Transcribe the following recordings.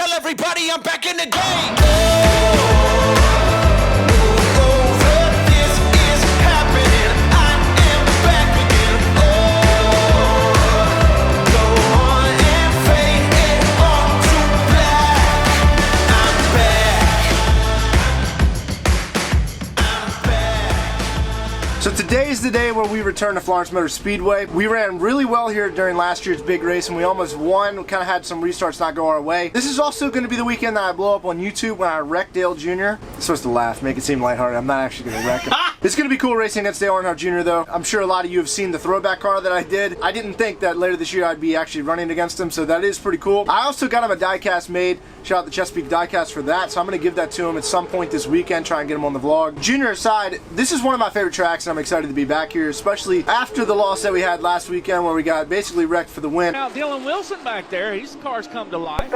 Tell everybody I'm back in the game. So today is the day where we return to Florence Motor Speedway. We ran really well here during last year's big race and we almost won. We kind of had some restarts not go our way. This is also going to be the weekend that I blow up on YouTube when I wreck Dale Jr. I'm supposed to laugh, make it seem lighthearted. I'm not actually going to wreck him. It's going to be cool racing against Dale Earnhardt Jr. though. I'm sure a lot of you have seen the throwback car that I did. I didn't think that later this year I'd be actually running against him, so that is pretty cool. I also got him a diecast made. Shout out the Chesapeake Diecast for that, so I'm going to give that to him at some point this weekend, try and get him on the vlog. Junior aside, this is one of my favorite tracks and I'm excited to be back here, especially after the loss that we had last weekend where we got basically wrecked for the win. Now Dylan Wilson back there, his car's come to life.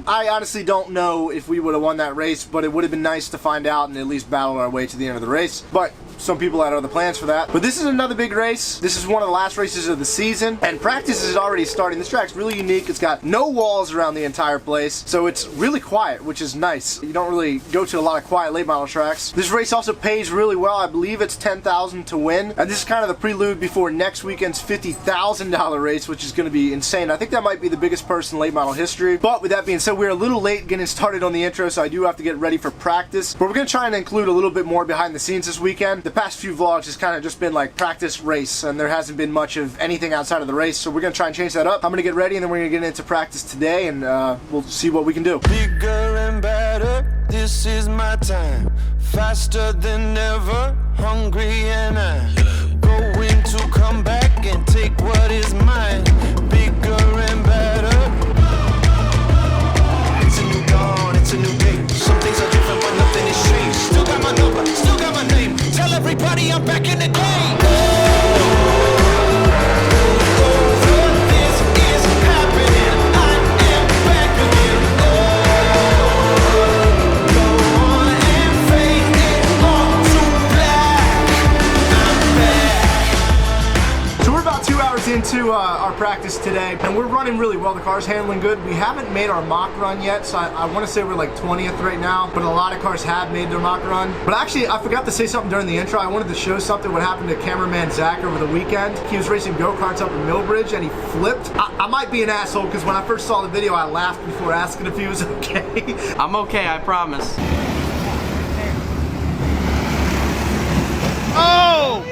I honestly don't know if we would have won that race, but it would have been nice to find out and at least battle our way to the end of the race. But some people had other plans for that. But this is another big race. This is one of the last races of the season, and practice is already starting. This track's really unique. It's got no walls around the entire place, so it's really quiet, which is nice. You don't really go to a lot of quiet late model tracks. This race also pays really well. I believe it's $10,000 to win, and this is kind of the prelude before next weekend's $50,000 race, which is going to be insane. I think that might be the biggest purse in late model history. But with that being said, we're a little late getting started on the intro, so I do have to get ready for practice. But we're going to try and include a little bit more behind the scenes this weekend. The past few vlogs has kind of just been like practice race, and there hasn't been much of anything outside of the race, so we're going to try and change that up. I'm going to get ready, and then we're going to get into practice today, and we'll see what we can do. Bigger and better, this is my time. Faster than ever, hungry and I'm going to come back and take what is mine. Bigger and better. It's a new dawn, it's a new day. Some things are different, but nothing is changed. Still got my number, still got my name. Tell everybody I'm back in the game. Into our practice today, and we're running really well. The car's handling good. We haven't made our mock run yet, so I want to say we're like 20th right now, but a lot of cars have made their mock run. But actually, I forgot to say something during the intro. I wanted to show something what happened to cameraman Zach over the weekend. He was racing go-karts up in Millbridge and he flipped. I might be an asshole because when I first saw the video, I laughed before asking if he was okay. I'm okay, I promise. Oh!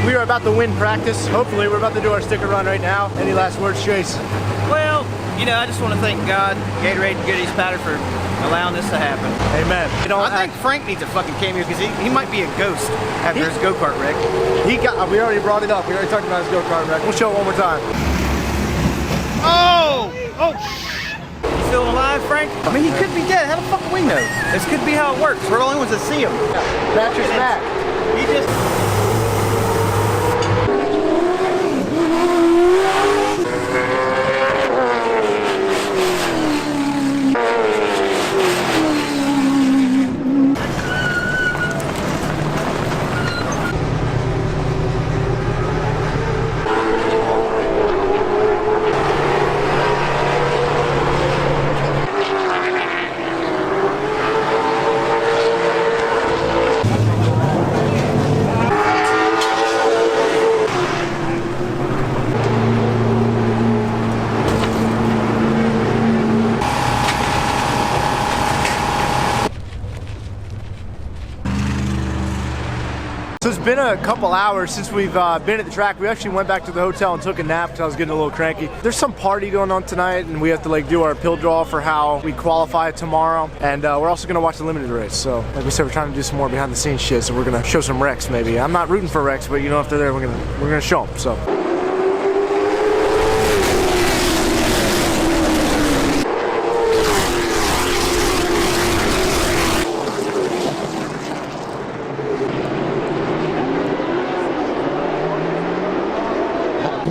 We are about to win practice. Hopefully, we're about to do our sticker run right now. Any last words, Chase? Well, you know, I just want to thank God, Gatorade and Goodies Powder for allowing this to happen. Amen. I think Frank needs a fucking cameo because he might be a ghost after his go-kart wreck. We already brought it up. We already talked about his go-kart wreck. We'll show it one more time. Oh! You feeling alive, Frank? I mean, he could be dead. How the fuck do we know? This could be how it works. We're the only ones that see him. Yeah. That's just Matt. He just... So it's been a couple hours since we've been at the track. We actually went back to the hotel and took a nap because I was getting a little cranky. There's some party going on tonight, and we have to like do our pill draw for how we qualify tomorrow. And we're also gonna watch the limited race. So like we said, we're trying to do some more behind the scenes shit. So we're gonna show some wrecks maybe. I'm not rooting for wrecks, but you know if they're there, we're gonna show them. So.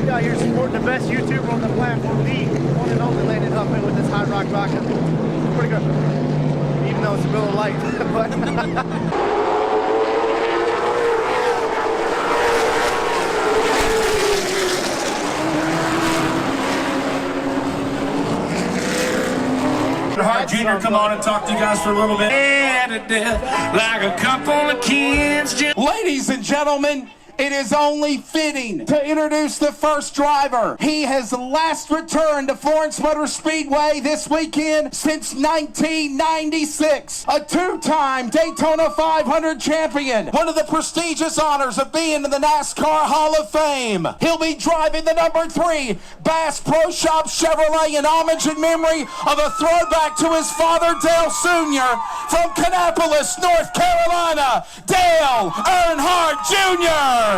Out here supporting the best YouTuber on the platform, the one and only Landon Huffman with this hot rock rocket. Pretty good, even though it's a little light. But Jr. come on and talk to you guys for a little bit. Like a couple of kids. Ladies and gentlemen, it is only fitting to introduce the first driver. He has last returned to Florence Motor Speedway this weekend since 1996. A two-time Daytona 500 champion. One of the prestigious honors of being in the NASCAR Hall of Fame. He'll be driving the number 3 Bass Pro Shop Chevrolet in homage and memory of a throwback to his father, Dale Sr. From Kannapolis, North Carolina, Dale Earnhardt Jr.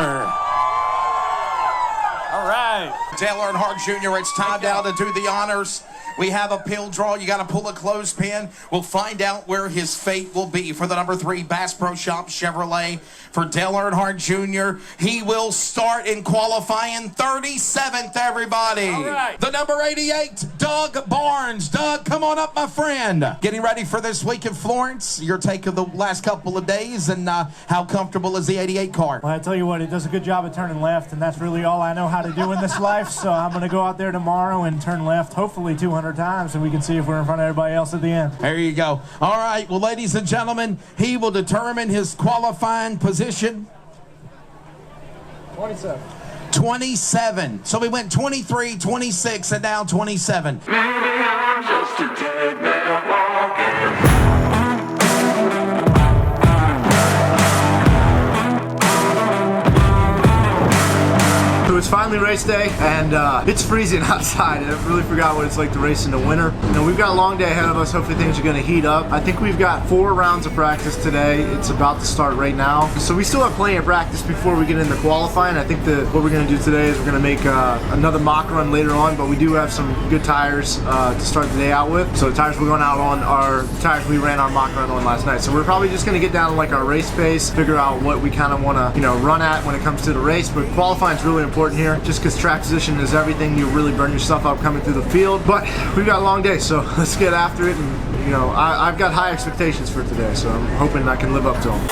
All right. Dale Earnhardt Jr., it's time now to do the honors. We have a pill draw. You got to pull a clothespin. We'll find out where his fate will be for the number 3 Bass Pro Shop Chevrolet for Dale Earnhardt Jr. He will start in qualifying 37th, everybody. All right. The number 88, Doug Barnes. Doug, come on up, my friend. Getting ready for this week in Florence. Your take of the last couple of days, and how comfortable is the 88 car? Well, I tell you what, it does a good job of turning left, and that's really all I know how to do in this life. So I'm going to go out there tomorrow and turn left, hopefully 200 times, and we can see if we're in front of everybody else at the end. There you go. All right, well, ladies and gentlemen, he will determine his qualifying position. 27. So we went 23, 26, and now 27. Maybe I'm just a dead man walking. So it's finally race day, and it's freezing outside, and I really forgot what it's like to race in the winter. You know, we've got a long day ahead of us. Hopefully things are going to heat up. I think we've got 4 rounds of practice today. It's about to start right now. So we still have plenty of practice before we get into qualifying. I think that what we're going to do today is we're going to make another mock run later on, but we do have some good tires to start the day out with. So the tires we're going out on are tires we ran our mock run on last night. So we're probably just going to get down to like our race pace, figure out what we kind of want to, you know, run at when it comes to the race. But qualifying is really important here, just because track position is everything. You really burn yourself up coming through the field, but we've got a long day, so let's get after it. And you know, I've got high expectations for today, so I'm hoping I can live up to them.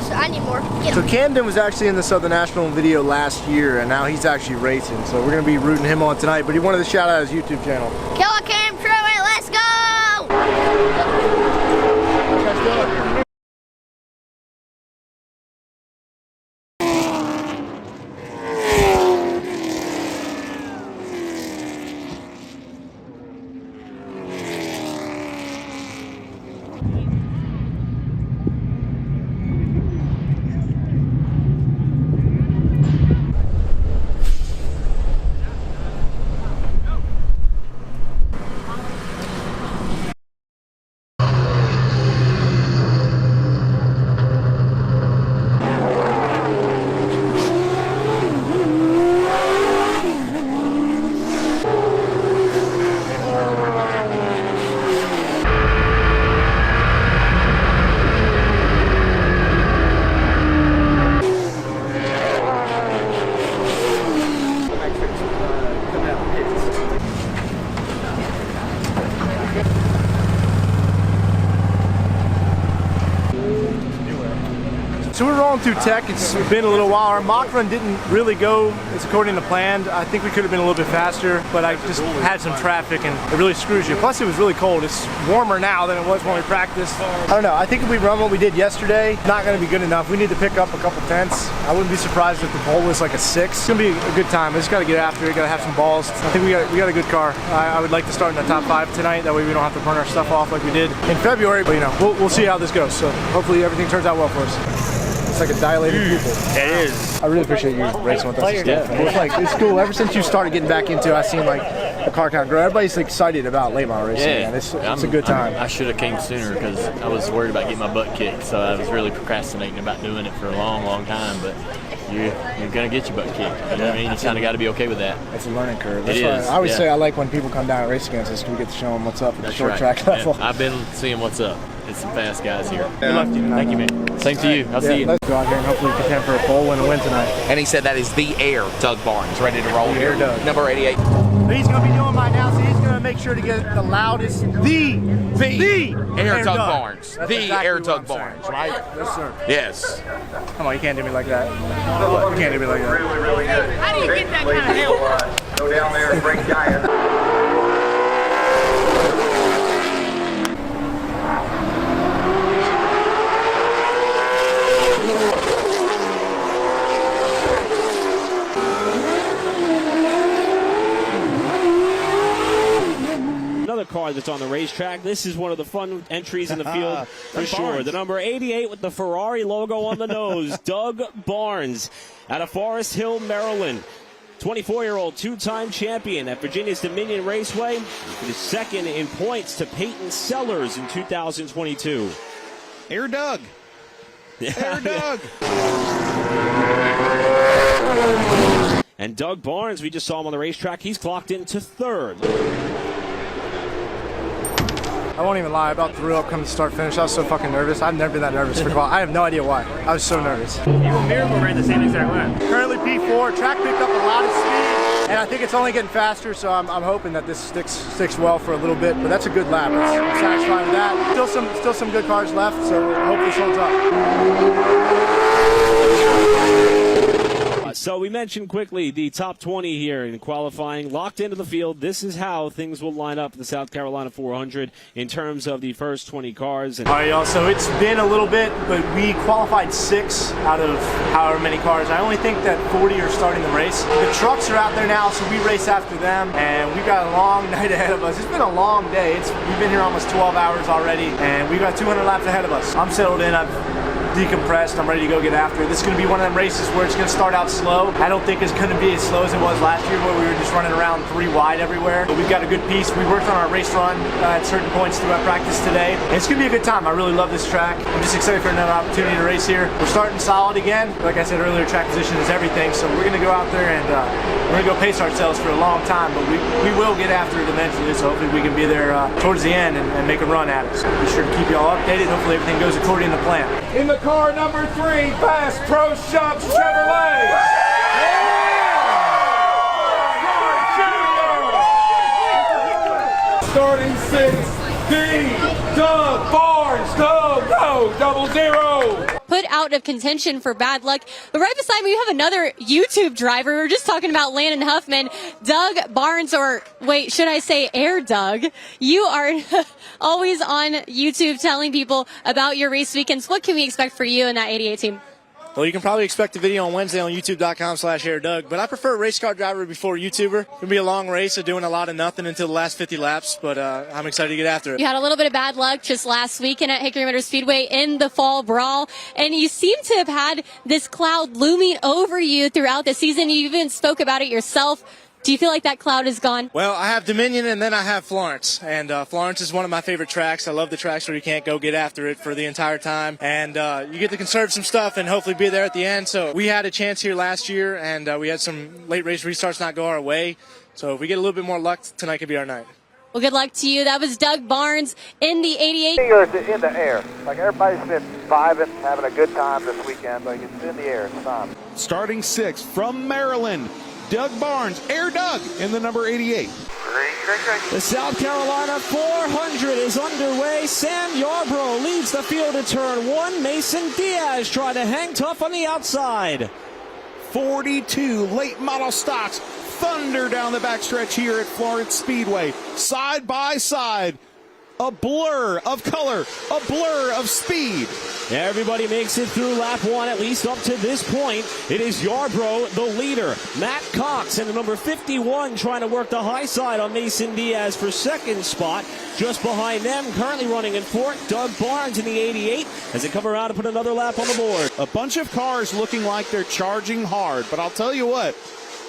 So I need more. So Camden was actually in the Southern National video last year, and now he's actually racing. So we're gonna be rooting him on tonight. But he wanted to shout out his YouTube channel. Killer Cam Truett, let's go! So we're rolling through tech. It's been a little while. Our mock run didn't really go as according to plan. I think we could have been a little bit faster, but I just had some traffic and it really screws you. Plus it was really cold. It's warmer now than it was when we practiced. I don't know. I think if we run what we did yesterday, not going to be good enough. We need to pick up a couple tenths. I wouldn't be surprised if the pole was like a 6. It's going to be a good time. We just got to get after it. Got to have some balls. I think we got a good car. I would like to start in the top 5 tonight. That way we don't have to burn our stuff off like we did in February. But you know, we'll see how this goes. So hopefully everything turns out well for us. It's like a dilated pupil. It is. I really appreciate you racing with us. Yeah, it's like it's cool. Ever since you started getting back into it, I've seen like the car count grow. Everybody's excited about late model racing. Yeah, Man. It's a good time. I should have came sooner because I was worried about getting my butt kicked. So I was really procrastinating about doing it for a long, long time. But you're gonna get your butt kicked. You know what I mean? You kind of got to be okay with that. It's a learning curve. It is. I always say I like when people come down and race against us. We get to show them what's up at the short track level. I've been seeing what's up. It's some fast guys here. Good luck to you. Thank you, man. Same to you. I'll see you. Let's go out here and hopefully contend for a pole win and win tonight. And he said that is the AirDoug Barnes ready to roll here. AirDoug. Number 88. What he's going to be doing right now, so he's going to make sure to get the loudest, the AirDoug Barnes. That's The exactly AirDoug Barnes, right? Yes, sir. Yes. Come on, you can't do me like that. You can't do me like that. Really good. How do you get that kind of help? Go down there and bring Giant. Car that's on the racetrack. This is one of the fun entries in the field for sure. The number 88 with the Ferrari logo on the nose, Doug Barnes, out of Forest Hill, Maryland. 24-year-old two-time champion at Virginia's Dominion Raceway. He was second in points to Peyton Sellers in 2022. AirDoug. AirDoug. And Doug Barnes, we just saw him on the racetrack. He's clocked into third. I won't even lie, I about threw up coming to start finish. I was so fucking nervous. I've never been that nervous for qual. I have no idea why. I was so nervous. You and Miracle ran the same exact lap. Currently P4, track picked up a lot of speed, and I think it's only getting faster, so I'm hoping that this sticks well for a little bit, but that's a good lap. I'm satisfied with that. Still some good cars left, so I hope this holds up. So we mentioned quickly the top 20 here in qualifying, locked into the field. This is how things will line up in the South Carolina 400 in terms of the first 20 cars. All right, y'all, so it's been a little bit, but we qualified 6 out of however many cars. I only think that 40 are starting the race. The trucks are out there now, so we race after them, and we've got a long night ahead of us. It's been a long day. We've been here almost 12 hours already, and we've got 200 laps ahead of us. I'm settled in. I've decompressed. I'm ready to go get after it. This is going to be one of them races where it's going to start out slow. I don't think it's going to be as slow as it was last year where we were just running around 3 wide everywhere. But we've got a good piece. We worked on our race run at certain points throughout practice today. And it's going to be a good time. I really love this track. I'm just excited for another opportunity to race here. We're starting solid again. Like I said earlier, track position is everything. So we're going to go out there and we're going to go pace ourselves for a long time. But we will get after it eventually. So hopefully we can be there towards the end and make a run at it. So be sure to keep y'all updated. Hopefully everything goes according to plan. In the car number 3, Bass Pro Shops Chevrolet. Starting 6, Doug Barnes, go, 00. Put out of contention for bad luck. But right beside me, you have another YouTube driver. We were just talking about Landon Huffman. Doug Barnes, or wait, should I say AirDoug? You are always on YouTube telling people about your race weekends. What can we expect for you in that 88 team? Well, you can probably expect a video on Wednesday on youtube.com/AirDoug, but I prefer race car driver before YouTuber. It's going to be a long race of doing a lot of nothing until the last 50 laps, but I'm excited to get after it. You had a little bit of bad luck just last weekend at Hickory Motor Speedway in the fall brawl, and you seem to have had this cloud looming over you throughout the season. You even spoke about it yourself. Do you feel like that cloud is gone? Well, I have Dominion and then I have Florence. And Florence is one of my favorite tracks. I love the tracks where you can't go get after it for the entire time. And you get to conserve some stuff and hopefully be there at the end. So we had a chance here last year, and we had some late race restarts not go our way. So if we get a little bit more luck, tonight could be our night. Well, good luck to you. That was Doug Barnes in the 88. In the air. Like everybody's been vibing, having a good time this weekend. Like it's in the air. It's fun. Starting 6 from Maryland, Doug Barnes, AirDoug in the number 88. The South Carolina 400 is underway. Sam Yarbrough leads the field at turn 1. Mason Diaz trying to hang tough on the outside. 42 late model stocks thunder down the backstretch here at Florence Speedway. Side by side. A blur of color, a blur of speed. Everybody makes it through lap 1, at least up to this point. It is Yarbrough, the leader. Matt Cox in the number 51 trying to work the high side on Mason Diaz for second spot. Just behind them, currently running in fourth, Doug Barnes in the 88 as they come around to put another lap on the board. A bunch of cars looking like they're charging hard, but I'll tell you what,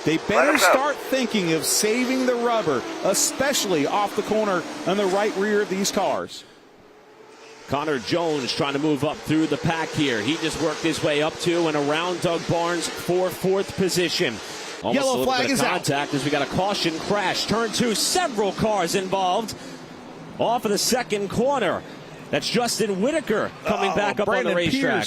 They better start thinking of saving the rubber, especially off the corner on the right rear of these cars. Connor Jones trying to move up through the pack here. He just worked his way up to and around Doug Barnes for 4th position. Almost Yellow a little flag bit of is contact out as we got a caution crash. Turn 2, several cars involved. Off of the second corner. That's Justin Whitaker coming back up on the racetrack.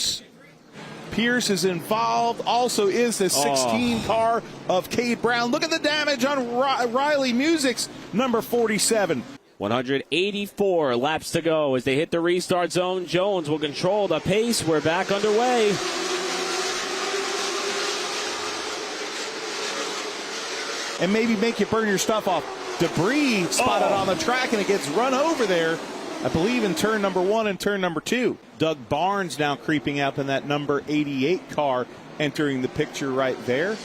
Pierce is involved. Also is the 16 car of Cade Brown. Look at the damage on Riley Music's number 47. 184 laps to go as they hit the restart zone. Jones will control the pace. We're back underway. And maybe make you burn your stuff off. Debris spotted on the track, and it gets run over there, I believe, in turn number 1 and turn number 2. Doug Barnes now creeping up in that number 88 car, entering the picture right there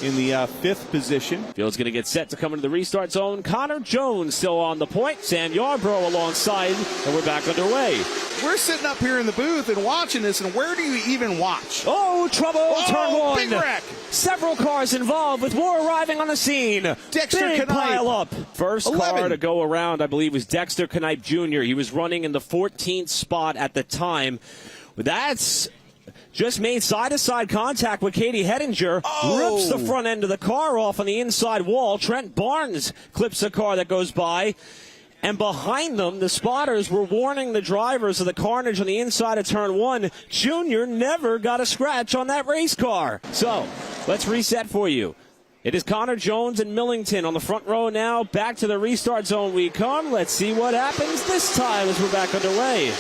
in the 5th position. Field's going to get set to come into the restart zone. Connor Jones still on the point. Sam Yarbrough alongside, and we're back underway. We're sitting up here in the booth and watching this, and where do you even watch? Oh, trouble, turn 1. Big wreck. Several cars involved with more arriving on the scene. Dexter Big Knipe. pile up. First 11. car to go around, I believe, was Dexter Knipe Jr. He was running in the 14th spot at the time. That's just made side-to-side contact with Katie Hettinger. Rips the front end of the car off on the inside wall. Trent Barnes clips a car that goes by. And behind them, the spotters were warning the drivers of the carnage on the inside of turn 1. Junior never got a scratch on that race car. So, let's reset for you. It is Connor Jones and Millington on the front row now. Back to the restart zone we come. Let's see what happens this time as we're back underway.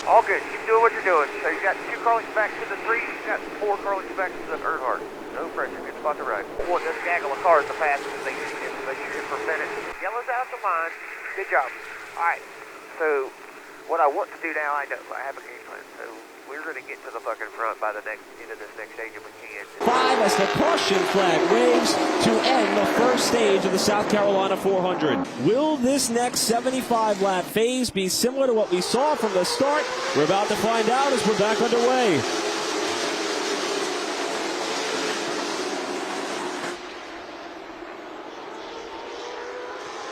All good. Keep doing what you're doing. So you got 2 Carlings back to the 3. You got 4 Carlings back to the Earnhardt. No pressure. Good spot to ride. I want this gaggle of cars to pass as they use it, so you can prevent it. Yellow's out the line. Good job. All right. So what I want to do now, I have a game plan. So we're going to get to the fucking front by the end of this next stage if we can. 5 as the caution flag waves to end the first stage of the South Carolina 400. Will this next 75-lap phase be similar to what we saw from the start? We're about to find out as we're back underway.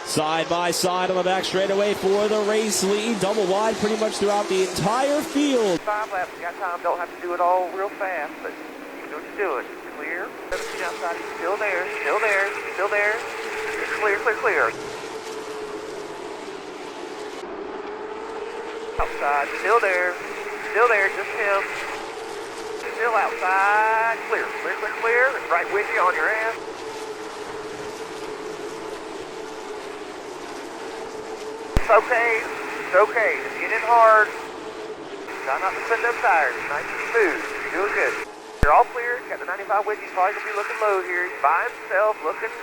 Side by side on the back straightaway for the race lead. Double wide pretty much throughout the entire field. 5 laps. You got time. Don't have to do it all real fast, but you know what you're doing. Clear. 17 outside. He's still there. Still there. Still there. Clear, clear, clear. Outside. Still there. Still there. Just him. Still outside. Clear. Clear, clear, clear. Right with you on your ass. It's okay. It's okay. Just get in hard. Try not to spin them tires. Nice and smooth. You're doing good. You're all clear. Got the 95 with you. He's probably going to be looking low here. He's by himself, looking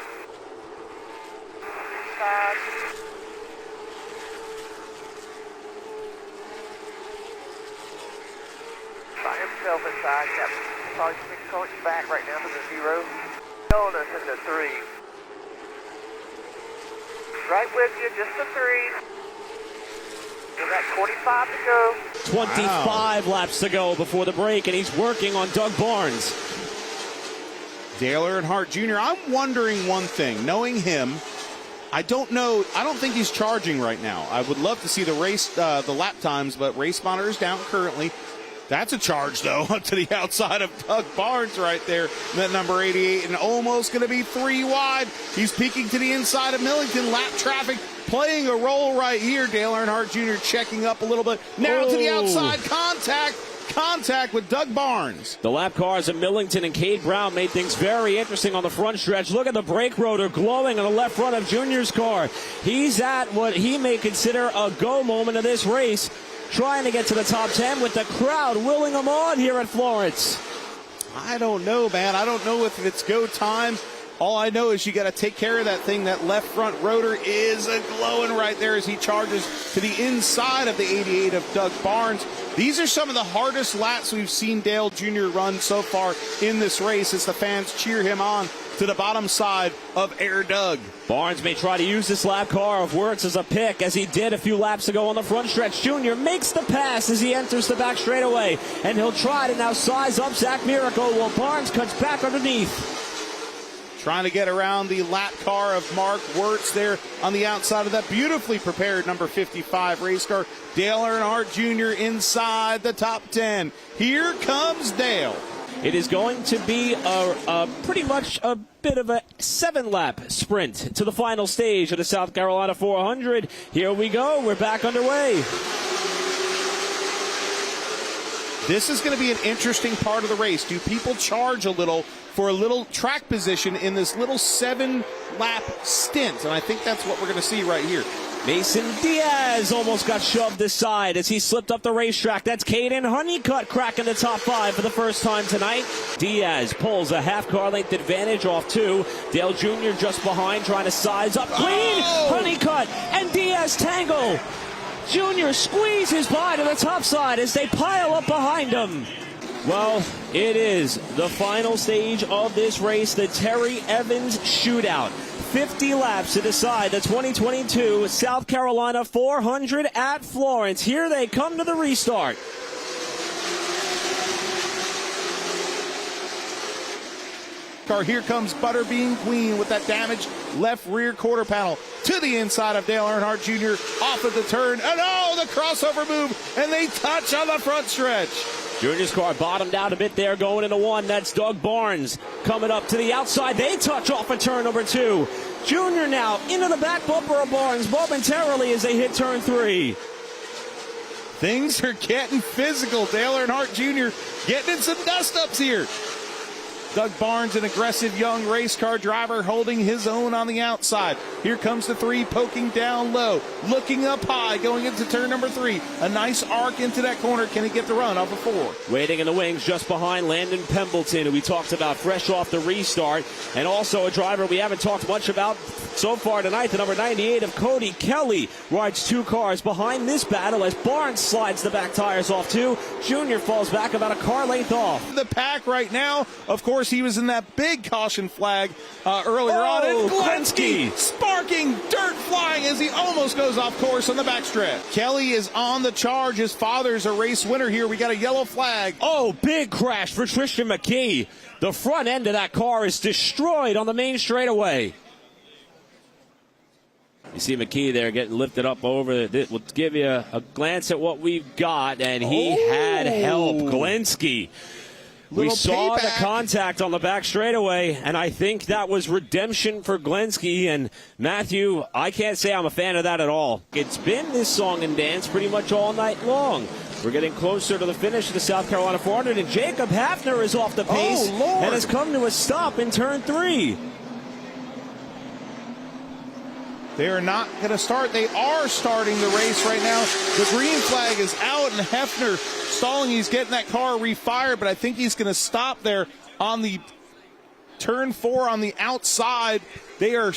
inside. By himself inside. Got probably 6 points back right now to the 0. Going us into 3. Right with you, just the 3. We got 45 to go. 25 laps to go before the break, and he's working on Doug Barnes. Dale Earnhardt Jr. I'm wondering one thing. Knowing him, I don't think he's charging right now. I would love to see the lap times, but race monitor is down currently. That's a charge, though, up to the outside of Doug Barnes right there. That number 88, and almost going to be 3 wide. He's peeking to the inside of Millington. Lap traffic playing a role right here. Dale Earnhardt Jr. checking up a little bit. Now to the outside, contact with Doug Barnes. The lap cars of Millington and Cade Brown made things very interesting on the front stretch. Look at the brake rotor glowing on the left front of Junior's car. He's at what he may consider a go moment of this race, trying to get to the top 10 with the crowd willing him on here at Florence. I don't know, man. I don't know if it's go time. All I know is you got to take care of that thing. That left front rotor is glowing right there as he charges to the inside of the 88 of Doug Barnes. These are some of the hardest laps we've seen Dale Jr. run so far in this race as the fans cheer him on to the bottom side of AirDoug. Barnes may try to use this lap car of Wirtz as a pick, as he did a few laps ago on the front stretch. Junior makes the pass as he enters the back straightaway, and he'll try to now size up Zach Miracle while Barnes cuts back underneath. trying to get around the lap car of Mark Wirtz there on the outside of that beautifully prepared number 55 race car. Dale Earnhardt Jr. inside the top 10. Here comes Dale. It is going to be pretty much a bit of a 7-lap sprint to the final stage of the South Carolina 400. Here we go. We're back underway. This is going to be an interesting part of the race. Do people charge a little for a little track position in this little 7-lap stint? And I think that's what we're going to see right here. Mason Diaz almost got shoved aside as he slipped up the racetrack. That's Caden Honeycutt cracking the top 5 for the first time tonight. Diaz pulls a half-car length advantage off 2. Dale Jr. just behind trying to size up. Clean! Honeycutt and Diaz tangle. Jr. squeezes by to the top side as they pile up behind him. Well, it is the final stage of this race, the Terry Evans shootout. 50 laps to decide the 2022 South Carolina 400 at Florence. Here they come to the restart. Here comes Butterbean Queen with that damaged left rear quarter panel to the inside of Dale Earnhardt Jr. off of the turn. And oh, the crossover move, and they touch on the front stretch. Junior's car bottomed out a bit there going into 1. That's Doug Barnes coming up to the outside. They touch off of turn number 2. Junior now into the back bumper of Barnes momentarily as they hit turn 3. Things are getting physical. Dale Earnhardt Jr. getting in some dust-ups here. Doug Barnes, an aggressive young race car driver, holding his own on the outside. Here comes the 3, poking down low, looking up high, going into turn number 3. A nice arc into that corner. Can he get the run off of 4? Waiting in the wings just behind Landon Pembleton, who we talked about fresh off the restart, and also a driver we haven't talked much about so far tonight, the number 98 of Cody Kelly, rides 2 cars behind this battle as Barnes slides the back tires off 2. Junior falls back about a car length off. The pack right now, of course, he was in that big caution flag earlier on. And Glenski sparking, dirt flying as he almost goes off course on the backstretch. Kelly is on the charge. His father's a race winner here. We got a yellow flag. Oh, big crash for Tristan McKee. The front end of that car is destroyed on the main straightaway. You see McKee there getting lifted up over. We'll give you a glance at what we've got, and he had help. Glenski. We saw the contact on the back straightaway, and I think that was redemption for Glenski. And Matthew, I can't say I'm a fan of that at all. It's been this song and dance pretty much all night long. We're getting closer to the finish of the South Carolina 400, and Jacob Hafner is off the pace and has come to a stop in turn 3. They are not going to start. They are starting the race right now. The green flag is out, and Hafner stalling. He's getting that car refired, but I think he's going to stop there on the turn 4 on the outside. They are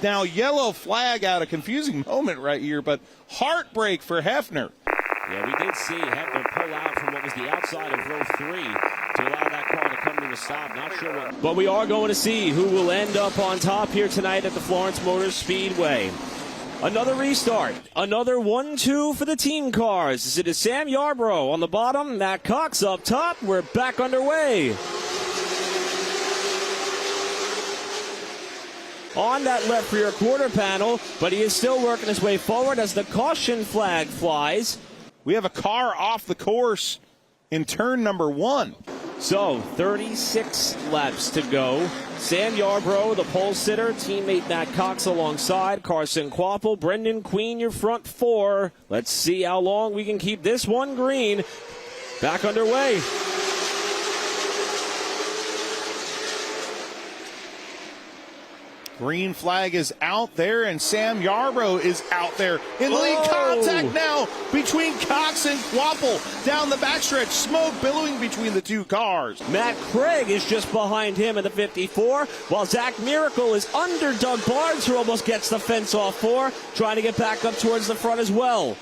now yellow flag out. A confusing moment right here, but heartbreak for Hafner. Yeah, we did see Hafner pull out from what was the outside of row 3 to allow that car to come to a stop. Not sure what. But we are going to see who will end up on top here tonight at the Florence Motor Speedway. Another restart. Another 1-2 for the team cars. It is Sam Yarbrough on the bottom. Matt Cox up top. We're back underway. On that left rear quarter panel, but he is still working his way forward as the caution flag flies. We have a car off the course in turn number 1. So, 36 laps to go. Sam Yarbrough, the pole sitter, teammate Matt Cox alongside, Carson Quapple, Brendan Queen, your front 4. Let's see how long we can keep this one green. Back underway. Green flag is out there, and Sam Yarbrough is out there. In lead contact now between Cox and Quapple down the backstretch. Smoke billowing between the 2 cars. Matt Craig is just behind him in the 54, while Zach Miracle is under Doug Barnes, who almost gets the fence off 4, trying to get back up towards the front as well.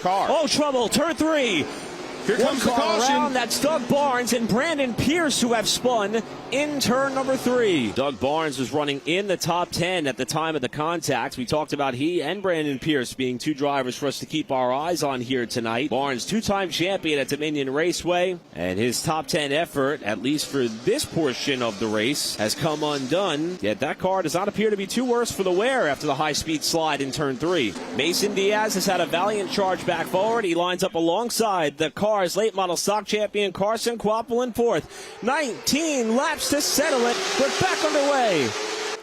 Car. Oh, trouble. Turn 3. Here comes the caution. Around. That's Doug Barnes and Brandon Pierce who have spun in turn number 3. Doug Barnes was running in the top 10 at the time of the contact. We talked about he and Brandon Pierce being 2 drivers for us to keep our eyes on here tonight. Barnes, 2-time champion at Dominion Raceway, and his top 10 effort, at least for this portion of the race, has come undone. Yet that car does not appear to be too worse for the wear after the high-speed slide in turn 3. Mason Diaz has had a valiant charge back forward. He lines up alongside the car's late model stock champion Carson Kvapil in 4th. 19 laps to settle it. We're back underway.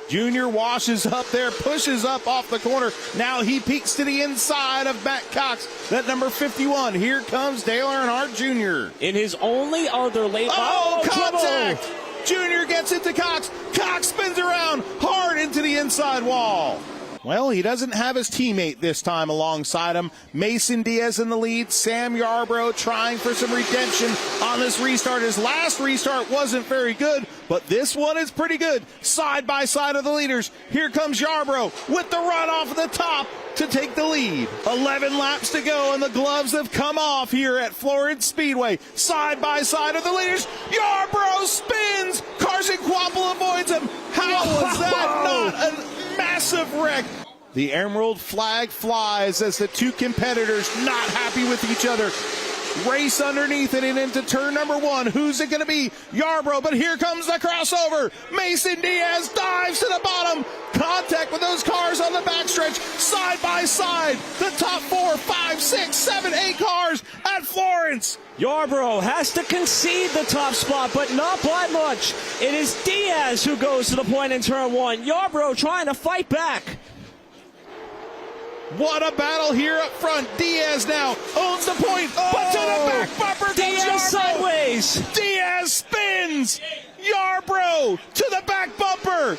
Junior washes up there, pushes up off the corner. Now he peeks to the inside of Matt Cox. That number 51. Here comes Dale Earnhardt Jr. In his only other late model. Contact! Trouble. Junior gets it to Cox. Cox spins around hard into the inside wall. Well, he doesn't have his teammate this time alongside him. Mason Diaz in the lead. Sam Yarbrough trying for some redemption on this restart. His last restart wasn't very good, but this one is pretty good. Side by side of the leaders. Here comes Yarbrough with the run off the top to take the lead. 11 laps to go, and the gloves have come off here at Florence Speedway. Side by side of the leaders. Yarbrough spins. Carson Kvapil avoids him. How was that not a massive wreck? The emerald flag flies as the 2 competitors, not happy with each other, race underneath it and into turn number 1. Who's it going to be? Yarbrough, but here comes the crossover. Mason Diaz dives to the bottom. Contact with those cars on the backstretch, side by side. The top 4, 5, 6, 7, 8 cars at Florence. Yarbrough has to concede the top spot, but not by much. It is Diaz who goes to the point in turn 1. Yarbrough trying to fight back. What a battle here up front. Diaz now owns the point, but to the back bumper Diaz comes Yarbrough. sideways. Diaz spins. Yarbrough to the back bumper.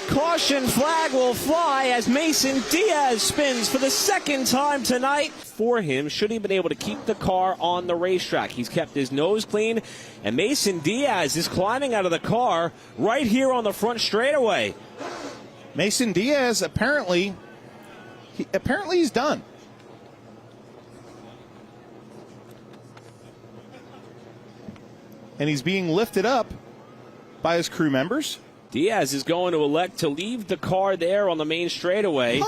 Caution flag will fly as Mason Diaz spins for the 2nd time tonight. For him, should he have been able to keep the car on the racetrack. He's kept his nose clean, and Mason Diaz is climbing out of the car right here on the front straightaway. Mason Diaz apparently he's done. And he's being lifted up by his crew members. Diaz is going to elect to leave the car there on the main straightaway.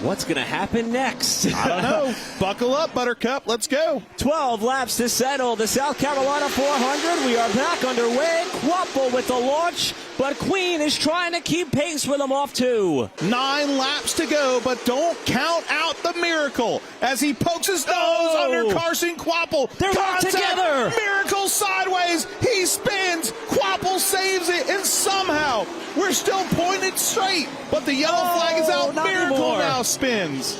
What's going to happen next? I don't know. Buckle up, Buttercup. Let's go. 12 laps to settle the South Carolina 400. We are back underway. Kvapil with the launch, but Queen is trying to keep pace with him off 2. 9 laps to go, but don't count out the miracle as he pokes his nose under Carson Kvapil. They're not together. Miracle sideways. He spins. Kvapil saves it, and somehow we're still pointed straight, but the yellow flag is out. Miracle anymore. Now spins.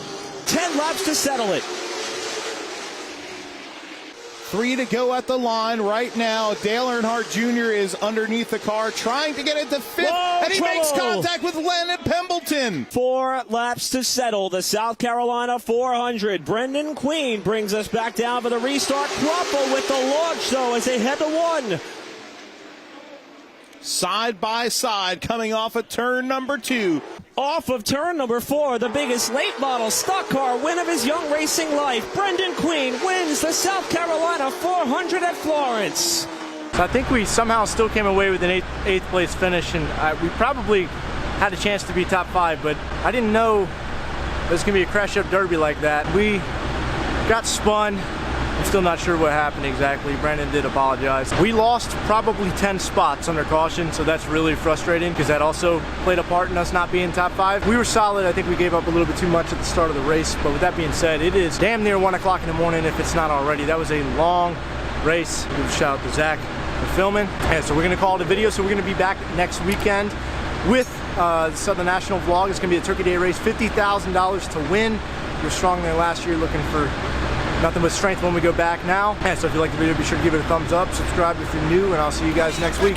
10 laps to settle it. 3 to go at the line right now. Dale Earnhardt Jr. is underneath the car trying to get it to 5th, and he makes contact with Landon Pembleton. 4 laps to settle the South Carolina 400. Brendan Queen brings us back down for the restart. Kvapil with the launch, though, as they head to 1. Side by side, coming off of turn number 2. Off of turn number 4, the biggest late model stock car win of his young racing life. Brendan Queen wins the South Carolina 400 at Florence. So I think we somehow still came away with an eighth place finish, and we probably had a chance to be top 5, but I didn't know it was going to be a crash-up derby like that. We got spun. I'm still not sure what happened exactly. Brandon did apologize. We lost probably 10 spots under caution, so that's really frustrating because that also played a part in us not being top 5. We were solid. I think we gave up a little bit too much at the start of the race, but with that being said, it is damn near 1 o'clock in the morning if it's not already. That was a long race. Give a shout out to Zach for filming. And so we're going to call it a video, so we're going to be back next weekend with the Southern National vlog. It's going to be a Turkey Day race, $50,000 to win. We were stronger than last year, looking for nothing but strength when we go back now. And so if you like the video, be sure to give it a thumbs up, subscribe if you're new, and I'll see you guys next week.